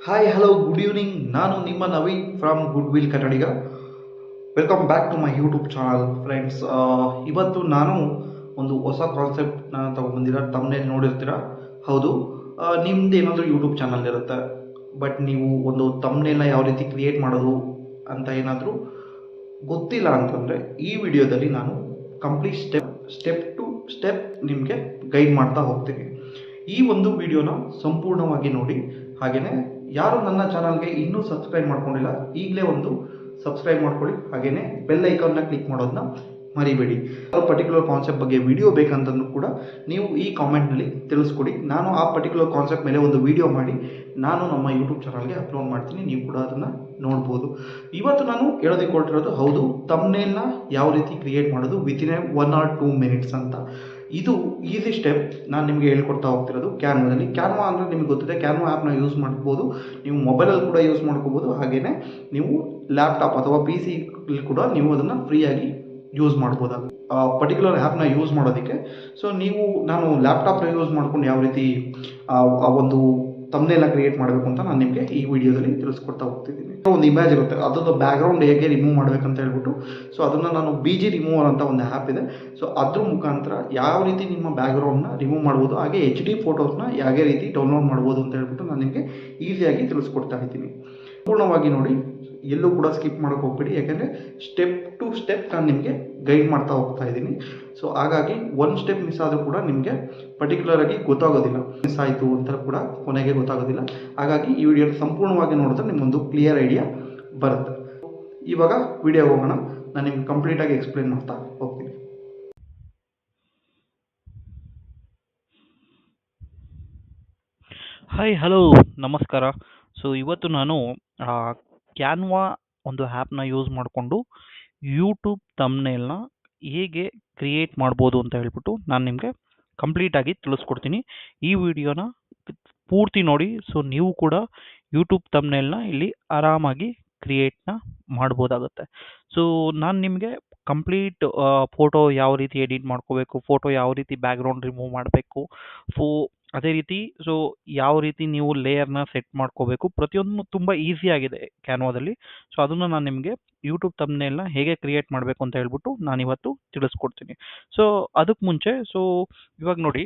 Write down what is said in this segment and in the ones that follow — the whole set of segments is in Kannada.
Hi hello good evening. ನಾನು ನಿಮ್ಮ Naveen from goodwill Kannadiga. Welcome back to my YouTube channel friends. ಇವತ್ತು ನಾನು ಒಂದು ಹೊಸ ಕಾನ್ಸೆಪ್ಟ್ನ ತೊಗೊಂಬಂದಿರ. ತಮ್ಮನೇಲಿ ನೋಡಿರ್ತೀರ. ಹೌದು, ನಿಮ್ದು ಏನಾದರೂ ಯೂಟ್ಯೂಬ್ ಚಾನಲ್ ಇರುತ್ತೆ, ಬಟ್ ನೀವು ಒಂದು ತಮ್ಮನೇಲ್ನ ಯಾವ ರೀತಿ ಕ್ರಿಯೇಟ್ ಮಾಡೋದು ಅಂತ ಏನಾದರೂ ಗೊತ್ತಿಲ್ಲ ಅಂತಂದರೆ ಈ ವಿಡಿಯೋದಲ್ಲಿ ನಾನು ಕಂಪ್ಲೀಟ್ ಸ್ಟೆಪ್ ಟು ಸ್ಟೆಪ್ ನಿಮಗೆ ಗೈಡ್ ಮಾಡ್ತಾ ಹೋಗ್ತೀನಿ. ಈ ಒಂದು ವಿಡಿಯೋನ ಸಂಪೂರ್ಣವಾಗಿ ನೋಡಿ. ಹಾಗೆಯೇ ಯಾರು ನನ್ನ ಚಾನಲ್ಗೆ ಇನ್ನೂ ಸಬ್ಸ್ಕ್ರೈಬ್ ಮಾಡ್ಕೊಂಡಿಲ್ಲ, ಈಗಲೇ ಒಂದು ಸಬ್ಸ್ಕ್ರೈಬ್ ಮಾಡ್ಕೊಳ್ಳಿ. ಹಾಗೆಯೇ ಬೆಲ್ ಐಕಾನ್ನ ಕ್ಲಿಕ್ ಮಾಡೋದನ್ನ ಮರಿಬೇಡಿ. ಯಾವ ಪರ್ಟಿಕ್ಯುಲರ್ ಕಾನ್ಸೆಪ್ಟ್ ಬಗ್ಗೆ ವಿಡಿಯೋ ಬೇಕಂತಂದ್ರೂ ಕೂಡ ನೀವು ಈ ಕಾಮೆಂಟ್ನಲ್ಲಿ ತಿಳಿಸ್ಕೊಡಿ. ನಾನು ಆ ಪರ್ಟಿಕ್ಯುಲರ್ ಕಾನ್ಸೆಪ್ಟ್ ಮೇಲೆ ಒಂದು ವಿಡಿಯೋ ಮಾಡಿ ನಾನು ನಮ್ಮ ಯೂಟ್ಯೂಬ್ ಚಾನಲ್ಗೆ ಅಪ್ಲೋಡ್ ಮಾಡ್ತೀನಿ. ನೀವು ಕೂಡ ಅದನ್ನು ನೋಡ್ಬೋದು. ಇವತ್ತು ನಾನು ಹೇಳೋದಕ್ಕೆ ಹೊರಟಿರೋದು, ಹೌದು, ತಮ್ನೇಲ್ನ ಯಾವ ರೀತಿ ಕ್ರಿಯೇಟ್ ಮಾಡೋದು ವಿತಿನ್ 1 or 2 minutes ಅಂತ. ಇದು ಈಸಿ ಸ್ಟೆಪ್ ನಾನು ನಿಮಗೆ ಹೇಳ್ಕೊಡ್ತಾ ಹೋಗ್ತಿರೋದು ಕ್ಯಾನ್ವಾದಲ್ಲಿ. ಕ್ಯಾನ್ವಾ ಅಂದರೆ ನಿಮಗೆ ಗೊತ್ತಿದೆ, ಕ್ಯಾನ್ವಾ ಆ್ಯಪ್ನ ಯೂಸ್ ಮಾಡ್ಬೋದು. ನೀವು ಮೊಬೈಲಲ್ಲಿ ಕೂಡ ಯೂಸ್ ಮಾಡ್ಕೋಬೋದು. ಹಾಗೆಯೇ ನೀವು ಲ್ಯಾಪ್ಟಾಪ್ ಅಥವಾ ಪಿ ಸಿ ಕೂಡ ನೀವು ಅದನ್ನು ಫ್ರೀಯಾಗಿ ಯೂಸ್ ಮಾಡ್ಬೋದಾಗುತ್ತೆ ಪರ್ಟಿಕ್ಯುಲರ್ ಆ್ಯಪ್ನ ಯೂಸ್ ಮಾಡೋದಕ್ಕೆ. ಸೊ ನಾನು ಲ್ಯಾಪ್ಟಾಪ್ನ ಯೂಸ್ ಮಾಡ್ಕೊಂಡು ಯಾವ ರೀತಿ ಆ ಒಂದು ತಮ್ನೇಲ್ನ ಕ್ರಿಯೇಟ್ ಮಾಡಬೇಕು ಅಂತ ನಾನು ನಿಮಗೆ ಈ ವಿಡಿಯೋದಲ್ಲಿ ತಿಳಿಸ್ಕೊಡ್ತಾ ಹೋಗ್ತಿದ್ದೀನಿ. ಒಂದು ಇಮೇಜ್ ಇರುತ್ತೆ, ಅದೊಂದು ಬ್ಯಾಕ್ಗ್ರೌಂಡ್ ಹೇಗೆ ರಿಮೂವ್ ಮಾಡಬೇಕಂತ ಹೇಳ್ಬಿಟ್ಟು, ಸೊ ಅದನ್ನು ನಾನು BG ರಿಮೂವರ್ ಅಂತ ಒಂದು ಆ್ಯಪ್ ಇದೆ. ಸೊ ಅದ್ರ ಮುಖಾಂತರ ಯಾವ ರೀತಿ ನಿಮ್ಮ ಬ್ಯಾಕ್ಗ್ರೌಂಡ್ನ ರಿಮೂವ್ ಮಾಡ್ಬೋದು, ಹಾಗೆ HD ಫೋಟೋಸ್ನ ಯಾವ ರೀತಿ ಡೌನ್ಲೋಡ್ ಮಾಡ್ಬೋದು ಅಂತ ಹೇಳ್ಬಿಟ್ಟು ನಾನು ನಿಮಗೆ ಈಸಿಯಾಗಿ ತಿಳಿಸ್ಕೊಡ್ತಾ ಇದ್ದೀನಿ. ಪೂರ್ಣವಾಗಿ ನೋಡಿ, ಎಲ್ಲೂ ಕೂಡ ಸ್ಕಿಪ್ ಮಾಡೋಕ್ಕೆ ಹೋಗ್ಬೇಡಿ. ಯಾಕೆಂದರೆ ಸ್ಟೆಪ್ ಟು ಸ್ಟೆಪ್ ನಾನು ನಿಮಗೆ ಗೈಡ್ ಮಾಡ್ತಾ ಹೋಗ್ತಾ ಇದ್ದೀನಿ. ಸೊ ಹಾಗಾಗಿ ಒಂದು ಸ್ಟೆಪ್ ಮಿಸ್ ಆದರೂ ಕೂಡ ನಿಮಗೆ ಪರ್ಟಿಕ್ಯುಲರಾಗಿ ಗೊತ್ತಾಗೋದಿಲ್ಲ. ಮಿಸ್ ಆಯಿತು ಅಂತ ಕೂಡ ಕೊನೆಗೆ ಗೊತ್ತಾಗೋದಿಲ್ಲ. ಹಾಗಾಗಿ ಈ ವಿಡಿಯೋ ಸಂಪೂರ್ಣವಾಗಿ ನೋಡಿದ್ರೆ ನಿಮಗೊಂದು ಕ್ಲಿಯರ್ ಐಡಿಯಾ ಬರುತ್ತೆ. ಇವಾಗ ವಿಡಿಯೋ ಹೋಗೋಣ. ನಾನು ನಿಮ್ಗೆ ಕಂಪ್ಲೀಟಾಗಿ ಎಕ್ಸ್ಪ್ಲೇನ್ ಮಾಡ್ತಾ ಹೋಗ್ತೀನಿ. ಹಾಯ್ ಹಲೋ ನಮಸ್ಕಾರ. ಸೊ ಇವತ್ತು ನಾನು ಕ್ಯಾನ್ವಾ ಒಂದು ಆ್ಯಪ್ನ ಯೂಸ್ ಮಾಡಿಕೊಂಡು ಯೂಟ್ಯೂಬ್ ತಮ್ನೇಲ್ನ ಹೇಗೆ ಕ್ರಿಯೇಟ್ ಮಾಡ್ಬೋದು ಅಂತ ಹೇಳ್ಬಿಟ್ಟು ನಾನು ನಿಮಗೆ ಕಂಪ್ಲೀಟಾಗಿ ತಿಳಿಸ್ಕೊಡ್ತೀನಿ. ಈ ವಿಡಿಯೋನ ಪೂರ್ತಿ ನೋಡಿ. ಸೊ ನೀವು ಕೂಡ ಯೂಟ್ಯೂಬ್ ತಮ್ನೇಲ್ನ ಇಲ್ಲಿ ಆರಾಮಾಗಿ ಕ್ರಿಯೇಟ್ನ ಮಾಡ್ಬೋದಾಗುತ್ತೆ. ಸೊ ನಾನು ನಿಮಗೆ ಕಂಪ್ಲೀಟ್ ಫೋಟೋ ಯಾವ ರೀತಿ ಎಡಿಟ್ ಮಾಡ್ಕೋಬೇಕು, ಫೋಟೋ ಯಾವ ರೀತಿ ಬ್ಯಾಕ್ಗ್ರೌಂಡ್ ರಿಮೂವ್ ಮಾಡಬೇಕು, ಅದೇ ರೀತಿ ಸೊ ಯಾವ ರೀತಿ ನೀವು ಲೇಯರ್ನ ಸೆಟ್ ಮಾಡ್ಕೋಬೇಕು, ಪ್ರತಿಯೊಂದು ತುಂಬ ಈಸಿ ಆಗಿದೆ ಕ್ಯಾನ್ವಾದಲ್ಲಿ. ಸೊ ಅದನ್ನು ನಾನು ನಿಮಗೆ ಯೂಟ್ಯೂಬ್ ತಮ್ನೇಲ್ನ ಹೇಗೆ ಕ್ರಿಯೇಟ್ ಮಾಡಬೇಕು ಅಂತ ಹೇಳ್ಬಿಟ್ಟು ನಾನಿವತ್ತು ತಿಳಿಸ್ಕೊಡ್ತೀನಿ. ಸೊ ಅದಕ್ಕೆ ಮುಂಚೆ ಇವಾಗ ನೋಡಿ,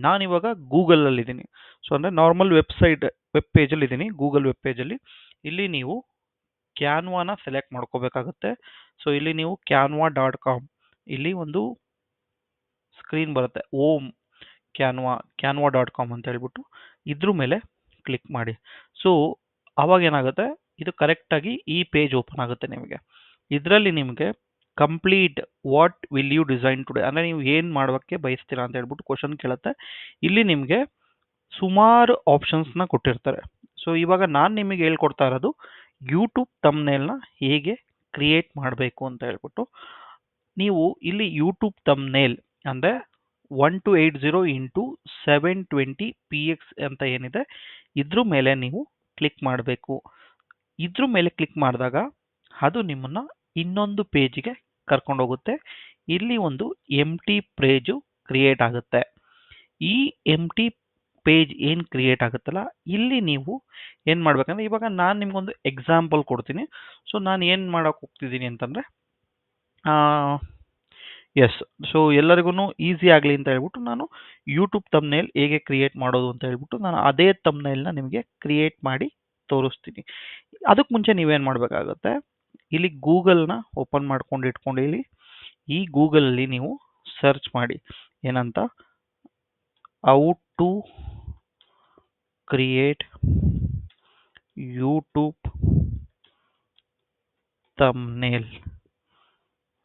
ನಾನಿವಾಗ ಗೂಗಲಲ್ಲಿದ್ದೀನಿ. ಸೊ ಅಂದರೆ ನಾರ್ಮಲ್ ವೆಬ್ ಪೇಜಲ್ಲಿ ಇದ್ದೀನಿ, ಗೂಗಲ್ ವೆಬ್ ಪೇಜಲ್ಲಿ. ಇಲ್ಲಿ ನೀವು ಕ್ಯಾನ್ವಾನ ಸೆಲೆಕ್ಟ್ ಮಾಡ್ಕೋಬೇಕಾಗುತ್ತೆ. ಸೊ ಇಲ್ಲಿ ನೀವು canva.com, ಇಲ್ಲಿ ಒಂದು ಸ್ಕ್ರೀನ್ ಬರುತ್ತೆ, canva.com ಅಂತ ಹೇಳ್ಬಿಟ್ಟು ಇದ್ರ ಮೇಲೆ ಕ್ಲಿಕ್ ಮಾಡಿ. ಸೊ ಅವಾಗ ಏನಾಗುತ್ತೆ, ಇದು ಕರೆಕ್ಟಾಗಿ ಈ ಪೇಜ್ ಓಪನ್ ಆಗುತ್ತೆ ನಿಮಗೆ. ಇದರಲ್ಲಿ ನಿಮಗೆ complete what will you design today, ಅಂದರೆ ನೀವು ಏನು ಮಾಡೋಕ್ಕೆ ಬಯಸ್ತೀರಾ ಅಂತ ಹೇಳ್ಬಿಟ್ಟು ಕ್ವಶನ್ ಕೇಳುತ್ತೆ. ಇಲ್ಲಿ ನಿಮಗೆ ಸುಮಾರು ಆಪ್ಷನ್ಸ್ನ ಕೊಟ್ಟಿರ್ತಾರೆ. ಸೊ ಇವಾಗ ನಾನು ನಿಮಗೆ ಹೇಳ್ಕೊಡ್ತಾ ಇರೋದು ಯೂಟ್ಯೂಬ್ ತಮ್ನೇಲ್ನ ಹೇಗೆ ಕ್ರಿಯೇಟ್ ಮಾಡಬೇಕು ಅಂತ ಹೇಳ್ಬಿಟ್ಟು. ನೀವು ಇಲ್ಲಿ ಯೂಟ್ಯೂಬ್ ತಮ್ನೇಲ್ ಅಂದರೆ 1280 ಇಂಟು 720 px ಅಂತ ಏನಿದೆ, ಇದ್ರ ಮೇಲೆ ನೀವು ಕ್ಲಿಕ್ ಮಾಡಬೇಕು. ಇದ್ರ ಮೇಲೆ ಕ್ಲಿಕ್ ಮಾಡಿದಾಗ ಅದು ನಿಮ್ಮನ್ನು ಇನ್ನೊಂದು ಪೇಜಿಗೆ ಕರ್ಕೊಂಡೋಗುತ್ತೆ. ಇಲ್ಲಿ ಒಂದು ಎಂಟಿ ಪೇಜು ಕ್ರಿಯೇಟ್ ಆಗುತ್ತೆ. ಈ ಎಂಟಿ ಪೇಜ್ ಏನು ಕ್ರಿಯೇಟ್ ಆಗುತ್ತಲ್ಲ, ಇಲ್ಲಿ ನೀವು ಏನು ಮಾಡ್ಬೇಕಂದ್ರೆ, ಇವಾಗ ನಾನು ನಿಮ್ಗೊಂದು ಎಕ್ಸಾಂಪಲ್ ಕೊಡ್ತೀನಿ. ಸೊ ನಾನು ಏನು ಮಾಡೋಕೆ ಹೋಗ್ತಿದ್ದೀನಿ ಅಂತಂದರೆ, ಸೊ ಎಲ್ಲರಿಗೂ ಈಸಿ ಆಗಲಿ ಅಂತ ಹೇಳ್ಬಿಟ್ಟು ನಾನು ಯೂಟ್ಯೂಬ್ ತಮ್ನೇಲ್ ಹೇಗೆ ಕ್ರಿಯೇಟ್ ಮಾಡೋದು ಅಂತ ಹೇಳ್ಬಿಟ್ಟು ನಾನು ಅದೇ ತಮ್ನೇಲ್ನ ನಿಮಗೆ ಕ್ರಿಯೇಟ್ ಮಾಡಿ ತೋರಿಸ್ತೀನಿ. ಅದಕ್ಕೆ ಮುಂಚೆ ನೀವೇನು ಮಾಡಬೇಕಾಗುತ್ತೆ, ಇಲ್ಲಿ ಗೂಗಲ್ನ ಓಪನ್ ಮಾಡ್ಕೊಂಡು ಇಟ್ಕೊಂಡು ಇಲ್ಲಿ ಈ ಗೂಗಲಲ್ಲಿ ನೀವು ಸರ್ಚ್ ಮಾಡಿ ಏನಂತ, how to create YouTube thumbnail.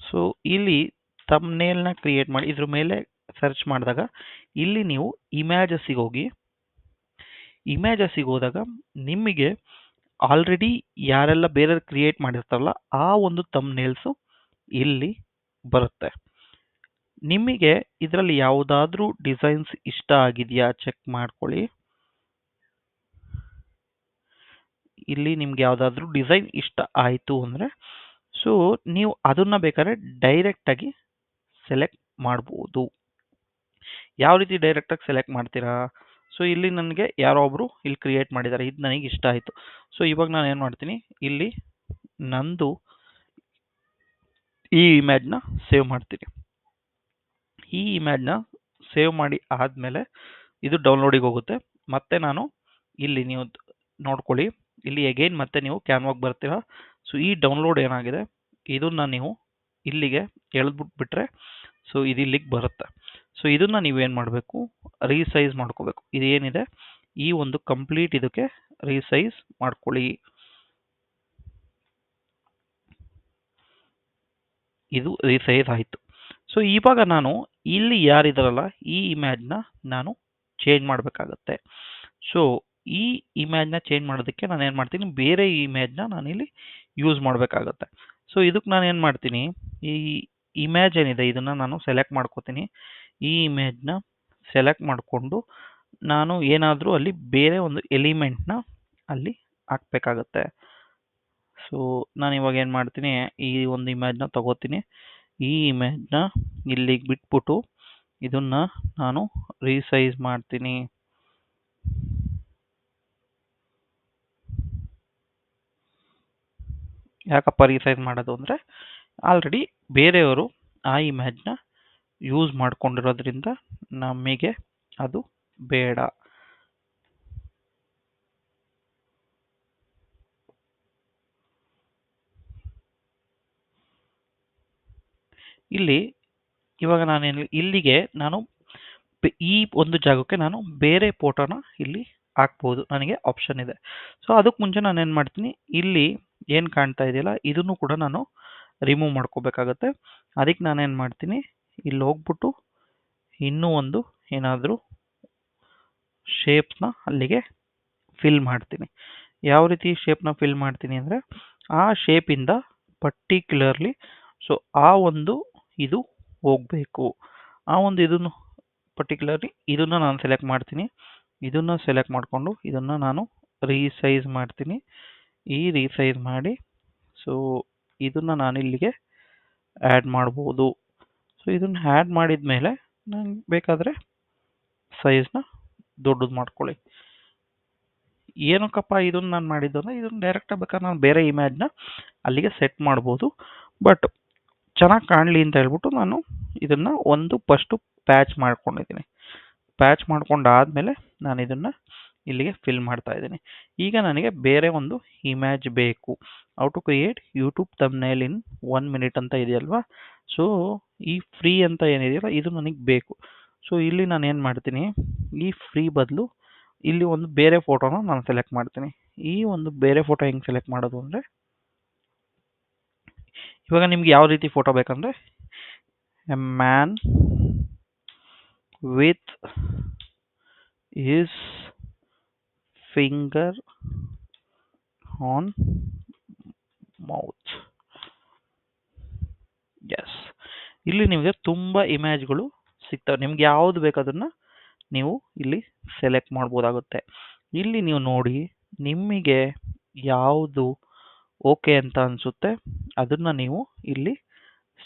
So ಇಲ್ಲಿ ತಮ್ನೇಲ್ನ ಕ್ರಿಯೇಟ್ ಮಾಡಿ ಇದ್ರ ಮೇಲೆ ಸರ್ಚ್ ಮಾಡಿದಾಗ ಇಲ್ಲಿ ನೀವು ಇಮೇಜಸ್ಸಿಗೆ ಹೋಗಿ, ಇಮೇಜಸ್ಸಿಗೆ ಹೋದಾಗ ನಿಮಗೆ ಆಲ್ರೆಡಿ ಯಾರೆಲ್ಲ ಬೇರೆ ಕ್ರಿಯೇಟ್ ಮಾಡಿರ್ತಾರಲ್ಲ ಆ ಒಂದು ತಮ್ನೇಲ್ಸು ಇಲ್ಲಿ ಬರುತ್ತೆ. ನಿಮಗೆ ಇದರಲ್ಲಿ ಯಾವುದಾದ್ರೂ ಡಿಸೈನ್ಸ್ ಇಷ್ಟ ಆಗಿದೆಯಾ ಚೆಕ್ ಮಾಡ್ಕೊಳ್ಳಿ. ಇಲ್ಲಿ ನಿಮ್ಗೆ ಯಾವುದಾದ್ರೂ ಡಿಸೈನ್ ಇಷ್ಟ ಆಯಿತು ಅಂದರೆ ಸೊ ನೀವು ಅದನ್ನು ಬೇಕಾದ್ರೆ ಡೈರೆಕ್ಟಾಗಿ ಸೆಲೆಕ್ಟ್ ಮಾಡ್ಬೋದು. ಯಾವ ರೀತಿ ಡೈರೆಕ್ಟಾಗಿ ಸೆಲೆಕ್ಟ್ ಮಾಡ್ತೀರಾ? ಸೊ ಇಲ್ಲಿ ನನಗೆ ಯಾರೋ ಒಬ್ಬರು ಇಲ್ಲಿ ಕ್ರಿಯೇಟ್ ಮಾಡಿದ್ದಾರೆ, ಇದು ನನಗೆ ಇಷ್ಟ ಆಯಿತು. ಸೊ ಇವಾಗ ನಾನು ಏನು ಮಾಡ್ತೀನಿ, ಇಲ್ಲಿ ನಂದು ಈ ಇಮೇಜ್ನ ಸೇವ್ ಮಾಡ್ತೀನಿ. ಈ ಇಮೇಜ್ನ ಸೇವ್ ಮಾಡಿ ಆದಮೇಲೆ ಇದು ಡೌನ್ಲೋಡಿಗೆ ಹೋಗುತ್ತೆ. ಮತ್ತೆ ನಾನು ಇಲ್ಲಿ ನೀವು ನೋಡ್ಕೊಳ್ಳಿ, ಇಲ್ಲಿ ಅಗೈನ್ ಮತ್ತೆ ನೀವು ಕ್ಯಾನ್ವಾಗೆ ಬರ್ತೀರಾ. ಸೊ ಈ ಡೌನ್ಲೋಡ್ ಏನಾಗಿದೆ ಇದನ್ನ ನೀವು ಇಲ್ಲಿಗೆ ಎಳೆದ್ಬಿಟ್ಬಿಟ್ರೆ ಸೊ ಇದು ಇಲ್ಲಿಗೆ ಬರುತ್ತೆ. ಸೊ ಇದನ್ನ ನೀವೇನು ಮಾಡಬೇಕು, ರೀಸೈಜ್ ಮಾಡ್ಕೋಬೇಕು. ಇದೇನಿದೆ ಈ ಒಂದು ಕಂಪ್ಲೀಟ್ ಇದಕ್ಕೆ ರೀಸೈಜ್ ಮಾಡ್ಕೊಳ್ಳಿ. ಇದು ರೀಸೈಜ್ ಆಯಿತು. ಸೊ ಇವಾಗ ನಾನು ಇಲ್ಲಿ ಯಾರಿದಾರಲ್ಲ ಈ ಇಮೇಜ್ನ ನಾನು ಚೇಂಜ್ ಮಾಡಬೇಕಾಗತ್ತೆ. ಸೊ ಈ ಇಮೇಜ್ನ ಚೇಂಜ್ ಮಾಡೋದಕ್ಕೆ ನಾನು ಏನು ಮಾಡ್ತೀನಿ, ಬೇರೆ ಇಮೇಜ್ನ ನಾನಿಲ್ಲಿ ಯೂಸ್ ಮಾಡಬೇಕಾಗತ್ತೆ. ಸೊ ಇದಕ್ಕೆ ನಾನು ಏನು ಮಾಡ್ತೀನಿ, ಈ ಇಮೇಜ್ ಏನಿದೆ ಇದನ್ನು ನಾನು ಸೆಲೆಕ್ಟ್ ಮಾಡ್ಕೋತೀನಿ. ಈ ಇಮೇಜ್ನ ಸೆಲೆಕ್ಟ್ ಮಾಡಿಕೊಂಡು ನಾನು ಏನಾದರೂ ಅಲ್ಲಿ ಬೇರೆ ಒಂದು ಎಲಿಮೆಂಟ್ನ ಅಲ್ಲಿ ಹಾಕಬೇಕಾಗತ್ತೆ. ಸೊ ನಾನು ಇವಾಗ ಏನು ಮಾಡ್ತೀನಿ, ಈ ಒಂದು ಇಮೇಜ್ನ ತಗೋತೀನಿ. ಈ ಇಮೇಜ್ನ ಇಲ್ಲಿಗೆ ಬಿಟ್ಬಿಟ್ಟು ಇದನ್ನು ನಾನು ರೀಸೈಜ್ ಮಾಡ್ತೀನಿ. ಯಾಕಪ್ಪ ರೀಸೈಜ್ ಮಾಡೋದು ಅಂದರೆ ಆಲ್ರೆಡಿ ಬೇರೆಯವರು ಆ ಇಮೇಜ್ನ ಯೂಸ್ ಮಾಡ್ಕೊಂಡಿರೋದ್ರಿಂದ ನಮಗೆ ಅದು ಬೇಡ. ಇಲ್ಲಿ ಇವಾಗ ನಾನೇನು ಇಲ್ಲಿಗೆ ನಾನು ಈ ಒಂದು ಜಾಗಕ್ಕೆ ನಾನು ಬೇರೆ ಫೋಟೋನ ಇಲ್ಲಿ ಹಾಕ್ಬೋದು, ನನಗೆ ಆಪ್ಷನ್ ಇದೆ. ಸೊ ಅದಕ್ಕೆ ಮುಂಚೆ ನಾನು ಏನು ಮಾಡ್ತೀನಿ, ಇಲ್ಲಿ ಏನು ಕಾಣ್ತಾ ಇದೆಯಲ್ಲ ಇದನ್ನು ಕೂಡ ನಾನು ರಿಮೂವ್ ಮಾಡ್ಕೋಬೇಕಾಗತ್ತೆ. ಅದಕ್ಕೆ ನಾನೇನು ಮಾಡ್ತೀನಿ, ಇಲ್ಲಿ ಹೋಗ್ಬಿಟ್ಟು ಇನ್ನೂ ಒಂದು ಏನಾದರೂ ಶೇಪ್ನ ಅಲ್ಲಿಗೆ ಫಿಲ್ ಮಾಡ್ತೀನಿ. ಯಾವ ರೀತಿ ಶೇಪ್ನ ಫಿಲ್ ಮಾಡ್ತೀನಿ ಅಂದರೆ ಆ ಶೇಪಿಂದ ಪರ್ಟಿಕ್ಯುಲರ್ಲಿ ಸೊ ಆ ಒಂದು ಇದು ಹೋಗಬೇಕು. ಆ ಒಂದು ಇದನ್ನು ಪರ್ಟಿಕ್ಯುಲರ್ಲಿ ಇದನ್ನು ನಾನು ಸೆಲೆಕ್ಟ್ ಮಾಡ್ತೀನಿ. ಇದನ್ನು ಸೆಲೆಕ್ಟ್ ಮಾಡಿಕೊಂಡು ಇದನ್ನು ನಾನು ರೀಸೈಜ್ ಮಾಡ್ತೀನಿ. ಈ ರೀಸೈಜ್ ಮಾಡಿ ಸೊ ಇದನ್ನು ನಾನು ಇಲ್ಲಿಗೆ ಆ್ಯಡ್ ಮಾಡ್ಬೋದು. ಸೊ ಇದನ್ನು ಆ್ಯಡ್ ಮಾಡಿದ ಮೇಲೆ ನಂಗೆ ಬೇಕಾದರೆ ಸೈಜ್ನ ದೊಡ್ಡದು ಮಾಡ್ಕೊಳ್ಳಿ. ಏನಕ್ಕಪ್ಪ ಇದನ್ನು ನಾನು ಮಾಡಿದ್ದು ಅಂದರೆ ಇದನ್ನು ಡೈರೆಕ್ಟಾಗಿ ಬೇಕಾದ್ರೆ ನಾನು ಬೇರೆ ಇಮೇಜ್ನ ಅಲ್ಲಿಗೆ ಸೆಟ್ ಮಾಡ್ಬೋದು. ಬಟ್ ಚೆನ್ನಾಗಿ ಕಾಣಲಿ ಅಂತ ಹೇಳ್ಬಿಟ್ಟು ನಾನು ಇದನ್ನು ಒಂದು ಫಸ್ಟು ಪ್ಯಾಚ್ ಮಾಡ್ಕೊಂಡಿದ್ದೀನಿ. ಪ್ಯಾಚ್ ಮಾಡ್ಕೊಂಡಾದಮೇಲೆ ನಾನು ಇದನ್ನು ಇಲ್ಲಿಗೆ ಫಿಲ್ ಮಾಡ್ತಾ ಇದ್ದೀನಿ. ಈಗ ನನಗೆ ಬೇರೆ ಒಂದು ಇಮೇಜ್ ಬೇಕು. How to create YouTube thumbnail in 1 minute ಅಂತ ಇದೆಯಲ್ವಾ. ಸೊ ಈ ಫ್ರೀ ಅಂತ ಏನಿದೆಯಲ್ಲ ಇದು ನನಗೆ ಬೇಕು. ಸೊ ಇಲ್ಲಿ ನಾನು ಏನು ಮಾಡ್ತೀನಿ, ಈ ಫ್ರೀ ಬದಲು ಇಲ್ಲಿ ಒಂದು ಬೇರೆ ಫೋಟೋನ ನಾನು ಸೆಲೆಕ್ಟ್ ಮಾಡ್ತೀನಿ. ಈ ಒಂದು ಬೇರೆ ಫೋಟೋ ಹೆಂಗೆ ಸೆಲೆಕ್ಟ್ ಮಾಡೋದು ಅಂದರೆ ಇವಾಗ ನಿಮ್ಗೆ ಯಾವ ರೀತಿ ಫೋಟೋ ಬೇಕಂದರೆ a man with his finger on mouth. Yes, ಇಲ್ಲಿ ನಿಮಗೆ ತುಂಬ ಇಮೇಜ್ಗಳು ಸಿಗ್ತವೆ. ನಿಮ್ಗೆ ಯಾವುದು ಬೇಕು ಅದನ್ನು ನೀವು ಇಲ್ಲಿ ಸೆಲೆಕ್ಟ್ ಮಾಡ್ಬೋದಾಗುತ್ತೆ. ಇಲ್ಲಿ ನೀವು ನೋಡಿ ನಿಮಗೆ ಯಾವುದು ಓಕೆ ಅಂತ ಅನಿಸುತ್ತೆ ಅದನ್ನು ನೀವು ಇಲ್ಲಿ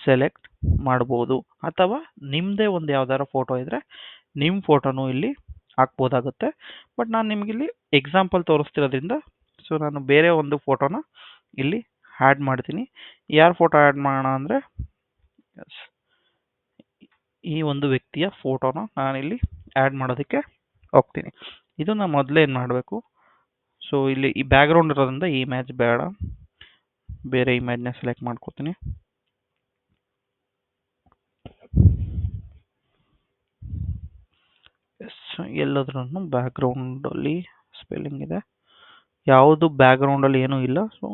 ಸೆಲೆಕ್ಟ್ ಮಾಡ್ಬೋದು. ಅಥವಾ ನಿಮ್ಮದೇ ಒಂದು ಯಾವ್ದಾರ ಫೋಟೋ ಇದ್ದರೆ ನಿಮ್ಮ ಫೋಟೋನು ಇಲ್ಲಿ ಹಾಕ್ಬೋದಾಗುತ್ತೆ. ಬಟ್ ನಾನು ನಿಮಗಿಲ್ಲಿ ಎಕ್ಸಾಂಪಲ್ ತೋರಿಸ್ತಿರೋದ್ರಿಂದ ಸೊ ನಾನು ಬೇರೆ ಒಂದು ಫೋಟೋನ ಇಲ್ಲಿ ಆ್ಯಡ್ ಮಾಡ್ತೀನಿ. ಯಾರ ಫೋಟೋ ಆ್ಯಡ್ ಮಾಡೋಣ ಅಂದರೆ ಈ ಒಂದು ವ್ಯಕ್ತಿಯ ಫೋಟೋನ ನಾನಿಲ್ಲಿ ಆ್ಯಡ್ ಮಾಡೋದಕ್ಕೆ ಹೋಗ್ತೀನಿ. ಇದನ್ನು ಮೊದಲೇ ಏನು ಮಾಡಬೇಕು, ಸೊ ಇಲ್ಲಿ ಈ ಬ್ಯಾಕ್ಗ್ರೌಂಡ್ ಇರೋದ್ರಿಂದ ಈ ಇಮೇಜ್ ಬೇಡ, ಬೇರೆ ಇಮೇಜ್ನ ಸೆಲೆಕ್ಟ್ ಮಾಡ್ಕೋತೀನಿ. ಎಸ್, ಎಲ್ಲದ್ರೂ ಬ್ಯಾಕ್ಗ್ರೌಂಡಲ್ಲಿ ಸ್ಪೆಲ್ಲಿಂಗ್ ಇದೆ, ಯಾವುದು ಬ್ಯಾಕ್ಗ್ರೌಂಡಲ್ಲಿ ಏನೂ ಇಲ್ಲ. ಸೊ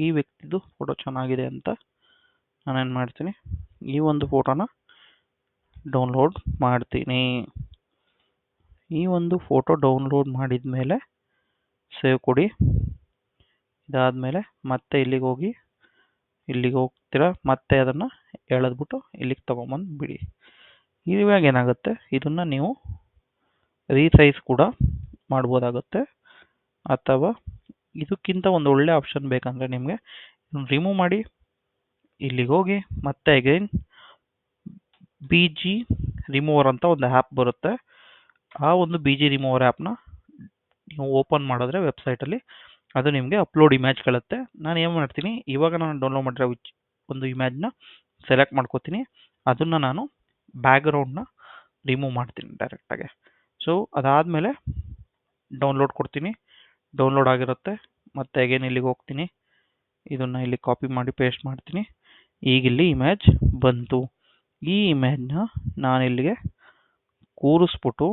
ಈ ವ್ಯಕ್ತಿದು ಫೋಟೋ ಚೆನ್ನಾಗಿದೆ ಅಂತ ನಾನೇನು ಮಾಡ್ತೀನಿ, ಈ ಒಂದು ಫೋಟೋನ ಡೌನ್ಲೋಡ್ ಮಾಡ್ತೀನಿ. ಈ ಒಂದು ಫೋಟೋ ಡೌನ್ಲೋಡ್ ಮಾಡಿದ ಮೇಲೆ ಸೇವ್ ಕೊಡಿ. ಇದಾದಮೇಲೆ ಮತ್ತೆ ಇಲ್ಲಿಗೆ ಹೋಗ್ತೀರಾ, ಮತ್ತೆ ಅದನ್ನು ಎಳೆದ್ಬಿಟ್ಟು ಇಲ್ಲಿಗೆ ತೊಗೊಂಬಂದು ಬಿಡಿ. ಇವಾಗ ಏನಾಗುತ್ತೆ, ಇದನ್ನು ನೀವು ರೀಸೈಜ್ ಕೂಡ ಮಾಡ್ಬೋದಾಗುತ್ತೆ. ಅಥವಾ ಇದಕ್ಕಿಂತ ಒಂದು ಒಳ್ಳೆ ಆಪ್ಷನ್ ಬೇಕಂದರೆ ನಿಮಗೆ ರಿಮೂವ್ ಮಾಡಿ ಇಲ್ಲಿಗೆ ಹೋಗಿ ಮತ್ತೆ ಅಗೈನ್ BG ರಿಮೂವರ್ ಅಂತ ಒಂದು ಆ್ಯಪ್ ಬರುತ್ತೆ. ಆ ಒಂದು ಬಿ ಜಿ ರಿಮೂವರ್ ಆ್ಯಪ್ನ ನೀವು ಓಪನ್ ಮಾಡಿದ್ರೆ ವೆಬ್ಸೈಟಲ್ಲಿ ಅದು ನಿಮಗೆ ಅಪ್ಲೋಡ್ ಇಮೇಜ್ ಕೇಳುತ್ತೆ. ನಾನು ಏನು ಮಾಡ್ತೀನಿ, ಇವಾಗ ನಾನು ಡೌನ್ಲೋಡ್ ಮಾಡಿರೋ ಒಂದು ಇಮೇಜ್ನ ಸೆಲೆಕ್ಟ್ ಮಾಡ್ಕೋತೀನಿ. ಅದನ್ನು ನಾನು ಬ್ಯಾಕ್ಗ್ರೌಂಡ್ನ ರಿಮೂವ್ ಮಾಡ್ತೀನಿ ಡೈರೆಕ್ಟಾಗಿ. ಸೊ ಅದಾದಮೇಲೆ ಡೌನ್ಲೋಡ್ ಕೊಡ್ತೀನಿ. ಡೌನ್ಲೋಡ್ ಆಗಿರುತ್ತೆ. ಮತ್ತೆ ಅಗೇನ್ ಇಲ್ಲಿಗೆ ಹೋಗ್ತೀನಿ. ಇದನ್ನು ಇಲ್ಲಿ ಕಾಪಿ ಮಾಡಿ ಪೇಸ್ಟ್ ಮಾಡ್ತೀನಿ. ಈಗ ಇಲ್ಲಿ ಇಮೇಜ್ ಬಂತು. ಈ ಇಮೇಜ್ನ ನಾನು ಇಲ್ಲಿಗೆ ಕೂರಿಸ್ಬಿಟ್ಟು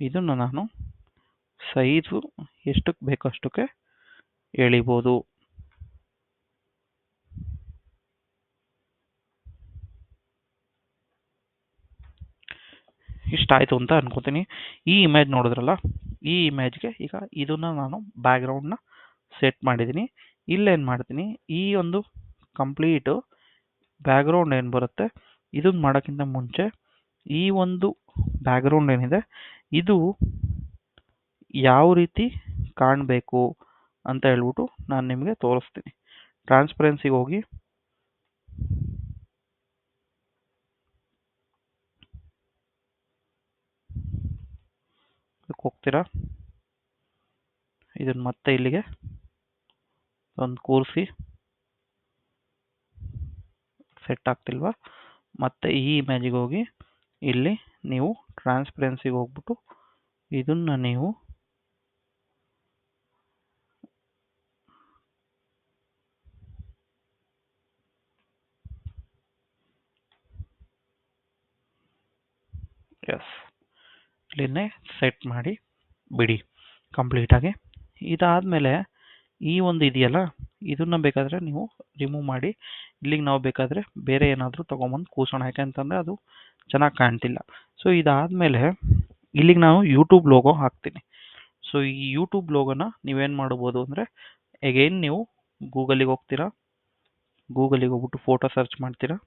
ಇದನ್ನು ನಾನು ಸೈಜು ಎಷ್ಟಕ್ಕೆ ಬೇಕೋ ಅಷ್ಟಕ್ಕೆ ಎಳಿಬೋದು. ಇಷ್ಟ ಆಯಿತು ಅಂತ ಅನ್ಕೋತೀನಿ. ಈ ಇಮೇಜ್ ನೋಡಿದ್ರಲ್ಲ, ಈ ಇಮೇಜ್ಗೆ ಈಗ ಇದನ್ನು ನಾನು ಬ್ಯಾಕ್ಗ್ರೌಂಡ್ನ ಸೆಟ್ ಮಾಡಿದ್ದೀನಿ. ಇಲ್ಲೇನು ಮಾಡ್ತೀನಿ, ಈ ಒಂದು ಕಂಪ್ಲೀಟು ಬ್ಯಾಕ್ಗ್ರೌಂಡ್ ಏನು ಬರುತ್ತೆ ಇದನ್ನು ಮಾಡೋಕ್ಕಿಂತ ಮುಂಚೆ ಈ ಒಂದು ಬ್ಯಾಕ್ಗ್ರೌಂಡ್ ಏನಿದೆ ಇದು ಯಾವ ರೀತಿ ಕಾಣಬೇಕು ಅಂತ ಹೇಳ್ಬಿಟ್ಟು ನಾನು ನಿಮಗೆ ತೋರಿಸ್ತೀನಿ. ಟ್ರಾನ್ಸ್ಪರೆನ್ಸಿಗೆ ಹೋಗಿ ಹೋಗ್ತೀರಾ. ಇದನ್ನು ಮತ್ತೆ ಇಲ್ಲಿಗೆ ಒಂದು ಕೂರಿಸಿ ಸೆಟ್ ಆಗ್ತಿಲ್ವಾ, ಮತ್ತೆ ಈ ಇಮೇಜಿಗೆ ಹೋಗಿ ಇಲ್ಲಿ ನೀವು ಟ್ರಾನ್ಸ್ಪರೆನ್ಸಿಗೆ ಹೋಗ್ಬಿಟ್ಟು ಇದನ್ನು ನೀವು ಇಲ್ಲಿನೇ ಸೆಟ್ ಮಾಡಿ ಬಿಡಿ ಕಂಪ್ಲೀಟಾಗಿ. ಇದಾದಮೇಲೆ ಈ ಒಂದು ಇದೆಯಲ್ಲ, ಇದನ್ನು ಬೇಕಾದರೆ ನೀವು ರಿಮೂವ್ ಮಾಡಿ ಇಲ್ಲಿಗೆ ನಾವು ಬೇಕಾದರೆ ಬೇರೆ ಏನಾದರೂ ತೊಗೊಂಬಂದು ಕೂರ್ಸೋಣ, ಯಾಕೆಂತಂದರೆ ಅದು ಚೆನ್ನಾಗಿ ಕಾಣ್ತಿಲ್ಲ. ಸೊ ಇದಾದಮೇಲೆ ಇಲ್ಲಿಗೆ ನಾನು ಯೂಟ್ಯೂಬ್ ಲೋಗೋ ಹಾಕ್ತೀನಿ. ಸೊ ಈ ಯೂಟ್ಯೂಬ್ ಲೋಗೋನ ನೀವೇನು ಮಾಡ್ಬೋದು ಅಂದರೆ, ಅಗೈನ್ ನೀವು ಗೂಗಲಿಗೆ ಹೋಗ್ತೀರಾ. ಗೂಗಲಿಗೆ ಹೋಗ್ಬಿಟ್ಟು ಫೋಟೋ ಸರ್ಚ್ ಮಾಡ್ತೀರಾ.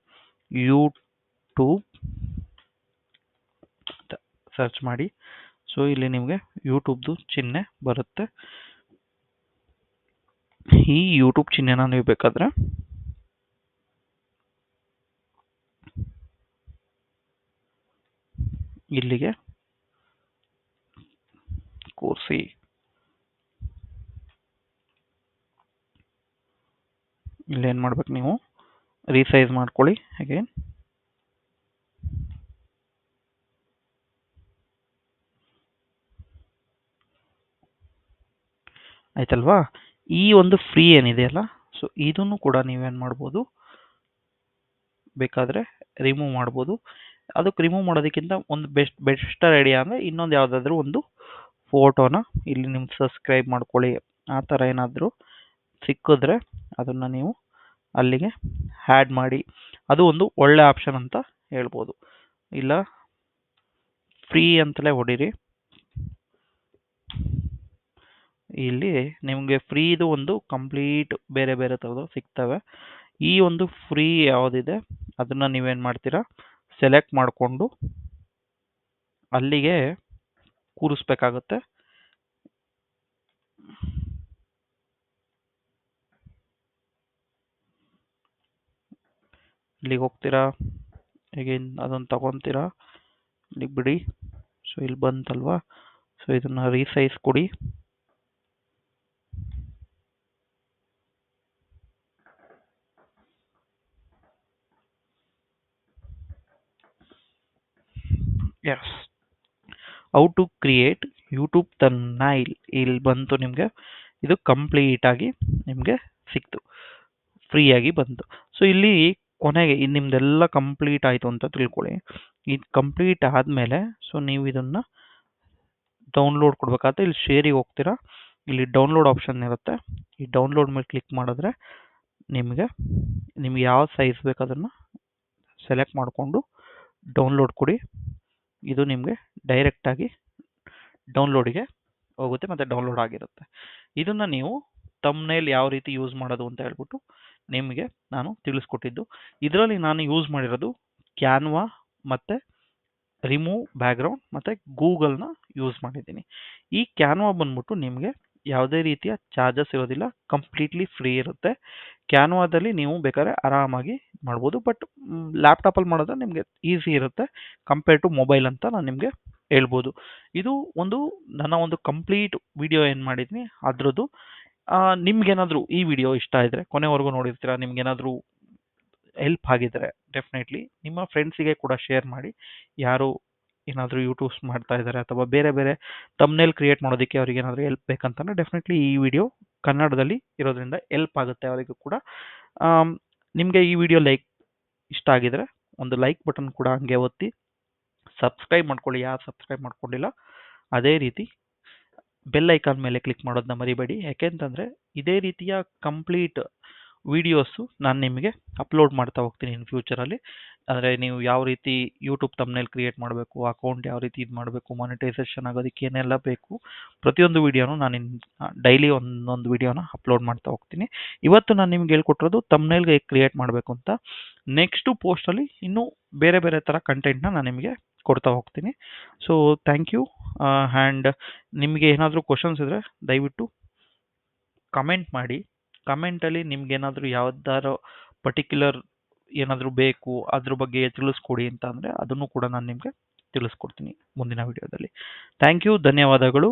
ಯೂಟ್ಯೂಬ್ ಅಂತ ಸರ್ಚ್ ಮಾಡಿ. ಸೊ ಇಲ್ಲಿ ನಿಮಗೆ ಯೂಟ್ಯೂಬ್ದು ಚಿಹ್ನೆ ಬರುತ್ತೆ. ಈ ಯೂಟ್ಯೂಬ್ ಚಿಹ್ನೆನ ನೀವು ಬೇಕಾದರೆ ಇಲ್ಲಿಗೆ ಕೂರಿಸಿ. ಇಲ್ಲೇನು ಮಾಡ್ಬೇಕು, ನೀವು ರೀಸೈಜ್ ಮಾಡ್ಕೊಳ್ಳಿ ಅಗೇನ್. ಆಯ್ತಲ್ವಾ. ಈ ಒಂದು ಫ್ರೀ ಏನಿದೆಯಲ್ಲ, ಸೊ ಇದನ್ನು ಕೂಡ ನೀವೇನು ಮಾಡ್ಬೋದು, ಬೇಕಾದರೆ ರಿಮೂವ್ ಮಾಡ್ಬೋದು. ಅದಕ್ಕೆ ರಿಮೂವ್ ಮಾಡೋದಕ್ಕಿಂತ ಒಂದು ಬೆಸ್ಟರ್ ಐಡಿಯಾ ಅಂದರೆ ಇನ್ನೊಂದು ಯಾವುದಾದ್ರೂ ಒಂದು ಫೋಟೋನ ಇಲ್ಲಿ ನಿಮ್ಮ ಸಬ್ಸ್ಕ್ರೈಬ್ ಮಾಡ್ಕೊಳ್ಳಿ, ಆ ಥರ ಏನಾದರೂ ಸಿಕ್ಕಿದ್ರೆ ಅದನ್ನು ನೀವು ಅಲ್ಲಿಗೆ ಆ್ಯಡ್ ಮಾಡಿ. ಅದು ಒಂದು ಒಳ್ಳೆ ಆಪ್ಷನ್ ಅಂತ ಹೇಳ್ಬೋದು. ಇಲ್ಲ ಫ್ರೀ ಅಂತಲೇ ಹೊಡೀರಿ. ಇಲ್ಲಿ ನಿಮಗೆ ಫ್ರೀದು ಒಂದು ಕಂಪ್ಲೀಟ್ ಬೇರೆ ಬೇರೆ ಥರದ್ದು ಸಿಗ್ತವೆ. ಈ ಒಂದು ಫ್ರೀ ಯಾವುದಿದೆ ಅದನ್ನು ನೀವೇನು ಮಾಡ್ತೀರಾ, ಸೆಲೆಕ್ಟ್ ಮಾಡಿಕೊಂಡು ಅಲ್ಲಿಗೆ ಕೂರಿಸ್ಬೇಕಾಗುತ್ತೆ. ಇಲ್ಲಿಗೆ ಹೋಗ್ತೀರಾ, ಅಗೇನ್ ಅದನ್ನು ತಗೊತೀರಾ, ಇಲ್ಲಿಗೆ ಬಿಡಿ. ಸೊ ಇಲ್ಲಿ ಬಂತಲ್ವಾ, ಸೊ ಇದನ್ನು ರೀಸೈಜ್ ಕೊಡಿ. Yes, how to create YouTube thumbnail ಇಲ್ಲಿ ಬಂತು ನಿಮಗೆ. ಇದು ಕಂಪ್ಲೀಟಾಗಿ ನಿಮಗೆ ಸಿಕ್ತು, ಫ್ರೀಯಾಗಿ ಬಂತು. ಸೊ ಇಲ್ಲಿ ಕೊನೆಗೆ ನಿಮ್ದೆಲ್ಲ ಕಂಪ್ಲೀಟ್ ಆಯಿತು ಅಂತ ತಿಳ್ಕೊಳ್ಳಿ. ಇದು ಕಂಪ್ಲೀಟ್ ಆದಮೇಲೆ ಸೊ ನೀವು ಇದನ್ನು ಡೌನ್ಲೋಡ್ ಕೊಡಬೇಕಾದ್ರೆ ಇಲ್ಲಿ ಶೇರಿಗೆ ಹೋಗ್ತೀರಾ. ಇಲ್ಲಿ ಡೌನ್ಲೋಡ್ ಆಪ್ಷನ್ ಇರುತ್ತೆ. ಈ ಡೌನ್ಲೋಡ್ ಮೇಲೆ ಕ್ಲಿಕ್ ಮಾಡಿದ್ರೆ ನಿಮಗೆ ಯಾವ ಸೈಜ್ ಬೇಕು ಅದನ್ನು ಸೆಲೆಕ್ಟ್ ಮಾಡಿಕೊಂಡು ಡೌನ್ಲೋಡ್ ಕೊಡಿ. ಇದು ನಿಮಗೆ ಡೈರೆಕ್ಟಾಗಿ ಡೌನ್ಲೋಡಿಗೆ ಹೋಗುತ್ತೆ ಮತ್ತು ಡೌನ್ಲೋಡ್ ಆಗಿರುತ್ತೆ. ಇದನ್ನು ನೀವು ಥಂಬ್ನೇಲ್ ಯಾವ ರೀತಿ ಯೂಸ್ ಮಾಡೋದು ಅಂತ ಹೇಳ್ಬಿಟ್ಟು ನಿಮಗೆ ನಾನು ತಿಳಿಸ್ಕೊಟ್ಟಿದ್ದು. ಇದರಲ್ಲಿ ನಾನು ಯೂಸ್ ಮಾಡಿರೋದು ಕ್ಯಾನ್ವಾ ಮತ್ತು ರಿಮೂವ್ ಬ್ಯಾಕ್ಗ್ರೌಂಡ್ ಮತ್ತು ಗೂಗಲ್ನ ಯೂಸ್ ಮಾಡಿದ್ದೀನಿ. ಈ ಕ್ಯಾನ್ವಾ ಬಂದ್ಬಿಟ್ಟು ನಿಮಗೆ ಯಾವುದೇ ರೀತಿಯ ಚಾರ್ಜಸ್ ಇರೋದಿಲ್ಲ, ಕಂಪ್ಲೀಟ್ಲಿ ಫ್ರೀ ಇರುತ್ತೆ. ಕ್ಯಾನ್ವಾದಲ್ಲಿ ನೀವು ಬೇಕಾದ್ರೆ ಆರಾಮಾಗಿ ಮಾಡ್ಬೋದು. ಬಟ್ ಲ್ಯಾಪ್ಟಾಪಲ್ಲಿ ಮಾಡಿದ್ರೆ ನಿಮಗೆ ಈಸಿ ಇರುತ್ತೆ ಕಂಪೇರ್ ಟು ಮೊಬೈಲ್ ಅಂತ ನಾನು ನಿಮಗೆ ಹೇಳ್ಬೋದು. ಇದು ಒಂದು ನನ್ನ ಒಂದು ಕಂಪ್ಲೀಟ್ ವಿಡಿಯೋ ಏನು ಮಾಡಿದ್ದೀನಿ ಅದ್ರದ್ದು. ನಿಮ್ಗೇನಾದರೂ ಈ ವಿಡಿಯೋ ಇಷ್ಟ ಇದ್ದರೆ ಕೊನೆವರೆಗೂ ನೋಡಿರ್ತೀರ, ನಿಮ್ಗೇನಾದರೂ ಹೆಲ್ಪ್ ಆಗಿದ್ರೆ ಡೆಫಿನೆಟ್ಲಿ ನಿಮ್ಮ ಫ್ರೆಂಡ್ಸಿಗೆ ಕೂಡ ಶೇರ್ ಮಾಡಿ. ಯಾರು ಏನಾದರೂ ಯೂಟ್ಯೂಬ್ಸ್ ಮಾಡ್ತಾ ಇದ್ದಾರೆ ಅಥವಾ ಬೇರೆ ಬೇರೆ ತಮ್ನೇಲ್ ಕ್ರಿಯೇಟ್ ಮಾಡೋದಕ್ಕೆ ಅವ್ರಿಗೆ ಏನಾದರೂ ಹೆಲ್ಪ್ ಬೇಕಂತಂದರೆ ಡೆಫಿನೆಟ್ಲಿ ಈ ವಿಡಿಯೋ ಕನ್ನಡದಲ್ಲಿ ಇರೋದ್ರಿಂದ ಹೆಲ್ಪ್ ಆಗುತ್ತೆ ಅವರಿಗೂ ಕೂಡ. ನಿಮಗೆ ಈ ವಿಡಿಯೋ ಇಷ್ಟ ಆಗಿದ್ರೆ ಒಂದು ಲೈಕ್ ಬಟನ್ ಕೂಡ ಹಂಗೆ ಒತ್ತಿ, ಸಬ್ಸ್ಕ್ರೈಬ್ ಮಾಡ್ಕೊಳ್ಳಿ ಯಾರು ಸಬ್ಸ್ಕ್ರೈಬ್ ಮಾಡ್ಕೊಂಡಿಲ್ಲ. ಅದೇ ರೀತಿ ಬೆಲ್ ಐಕಾನ್ ಮೇಲೆ ಕ್ಲಿಕ್ ಮಾಡೋದನ್ನ ಮರಿಬೇಡಿ, ಯಾಕೆಂತಂದರೆ ಇದೇ ರೀತಿಯ ಕಂಪ್ಲೀಟ್ ವಿಡಿಯೋಸು ನಾನು ನಿಮಗೆ ಅಪ್ಲೋಡ್ ಮಾಡ್ತಾ ಹೋಗ್ತೀನಿ ಇನ್ ಫ್ಯೂಚರಲ್ಲಿ. ಅಂದರೆ ನೀವು ಯಾವ ರೀತಿ ಯೂಟ್ಯೂಬ್ ತಮ್ನೇಲ್ ಕ್ರಿಯೇಟ್ ಮಾಡಬೇಕು, ಅಕೌಂಟ್ ಯಾವ ರೀತಿ ಇದು ಮಾಡಬೇಕು, ಮಾನಿಟೈಸೇಷನ್ ಆಗೋದಕ್ಕೆ ಏನೆಲ್ಲ ಬೇಕು, ಪ್ರತಿಯೊಂದು ವಿಡಿಯೋನು ನಾನು ಡೈಲಿ ಒಂದೊಂದು ವಿಡಿಯೋನ ಅಪ್ಲೋಡ್ ಮಾಡ್ತಾ ಹೋಗ್ತೀನಿ. ಇವತ್ತು ನಾನು ನಿಮ್ಗೆ ಹೇಳ್ಕೊಟ್ಟಿರೋದು ತಮ್ನೇಲ್ಗೆ ಹೇಗೆ ಕ್ರಿಯೇಟ್ ಮಾಡಬೇಕು ಅಂತ. ನೆಕ್ಸ್ಟು ಪೋಸ್ಟಲ್ಲಿ ಇನ್ನೂ ಬೇರೆ ಬೇರೆ ಥರ ಕಂಟೆಂಟ್ನ ನಾನು ನಿಮಗೆ ಕೊಡ್ತಾ ಹೋಗ್ತೀನಿ. So thank you. ಆ್ಯಂಡ್ ನಿಮಗೆ ಏನಾದರೂ ಕ್ವಶನ್ಸ್ ಇದ್ದರೆ ದಯವಿಟ್ಟು ಕಮೆಂಟ್ ಮಾಡಿ. ಕಮೆಂಟಲ್ಲಿ ನಿಮ್ಗೇನಾದರೂ ಯಾವ್ದಾದ್ರು ಪರ್ಟಿಕ್ಯುಲರ್ ಏನಾದರೂ ಬೇಕು ಅದ್ರ ಬಗ್ಗೆ ತಿಳಿಸ್ಕೊಡಿ ಅಂತ ಅಂದರೆ ಅದನ್ನು ಕೂಡ ನಾನು ನಿಮಗೆ ತಿಳಿಸ್ಕೊಡ್ತೀನಿ ಮುಂದಿನ ವಿಡಿಯೋದಲ್ಲಿ. ಥ್ಯಾಂಕ್ ಯು, ಧನ್ಯವಾದಗಳು.